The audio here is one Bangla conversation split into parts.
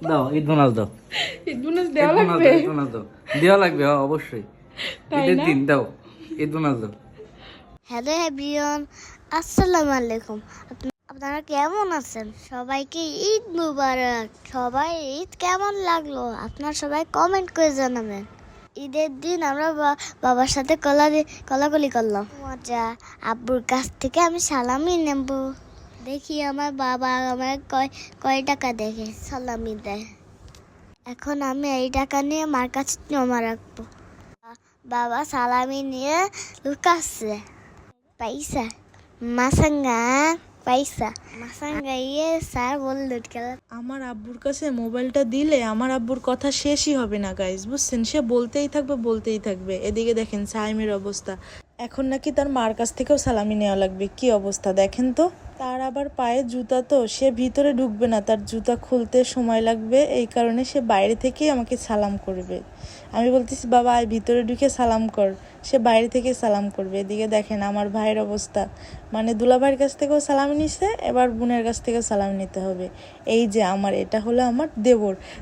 দাও ঈদ বোনাস দাও। ঈদ বোনাস দেওয়া লাগবে? ঈদ বোনাস দাও, দেওয়া লাগবে অবশ্যই। ঈদের দিন দাও, ঈদ বোনাস দাও। হ্যালো এভরিওয়ান, আসসালামু আলাইকুম। আপনারা কেমন আছেন? সবাইকে ঈদ মুবারক। সবাই ঈদ কেমন লাগলো আপনার সবাই কমেন্ট করে জানাবেন। ঈদের দিন আমরা বাবার সাথে কলাকলি করলাম, মজা। আব্বুর কাছ থেকে আমি সালামি নেব, দেখি আমার বাবা আমার কয় টাকা দেখে সালামি দেয়। এখন আমি এই টাকা নিয়ে মার কাছে জমা রাখবো। বাবা সালামি নিয়ে লুকাচ্ছে পয়সা, মাসাঙ্গা পয়সা, মাসাঙ্গা ইয়ে স্যার বলল। আমার আব্বুর কাছে মোবাইলটা দিলে আমার আব্বুর কথা শেষই হবে না গাইস, বুঝছেন? সে বলতেই থাকবে। এদিকে দেখেন সাইমের অবস্থা, এখন নাকি তার মার কাছ থেকেও সালামি নেওয়া লাগবে। কি অবস্থা দেখেন তো। তার আবার পায়ে জুতা, তো সে ভিতরে ঢুকবে না, তার জুতা খুলতে সময় লাগবে, এই কারণে সে বাইরে থেকেই আমাকে সালাম করবে। আমি বলতেছি বাবা আয় ভিতরে ঢুকে সালাম কর, সে বাইরে থেকে সালাম করবে। এদিকে দেখেন আমার ভাইয়ের অবস্থা, মানে দুলাভাইয়ের কাছ থেকেও সালামি নিছে, এবার বোনের কাছ থেকেও সালামি নিতে হবে। এই যে আমার এটা হলো আমার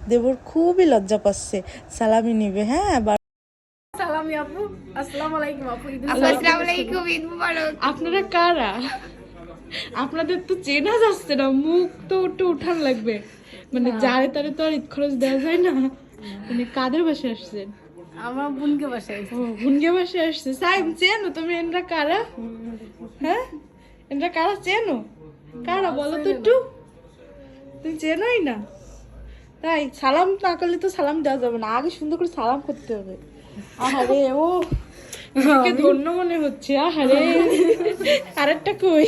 দেবর খুবই লজ্জা পাচ্ছে, সালামি নিবে। হ্যাঁ সালামি আপু, আসসালামু আলাইকুম আপু। আসসালামু আলাইকুম, ঈদ মুবারক। আপনারা কারা? আপনাদের তো চেনা যাচ্ছে না, মুখ তো একটু উঠান লাগবে, মানে যারে তারে তো আর ঈদ খরচ দেওয়া যায় না। মানে কাদের বাসায় আসছেন? আমার বোনকে বাসায়। ও বোনকে বাসায় আসছে। সাইম চেনো তুমি এনরা কারা? হ্যাঁ এনরা কারা চেনো? কারা বলো তো একটু, তুমি চেনোই না? তাই সালাম না করলে তো সালাম দেওয়া যাবে না, আগে সুন্দর করে সালাম করতে হবে। আহারে ও নিজেকে ধন্য মনে হচ্ছে। আহারে আরেকটা কই।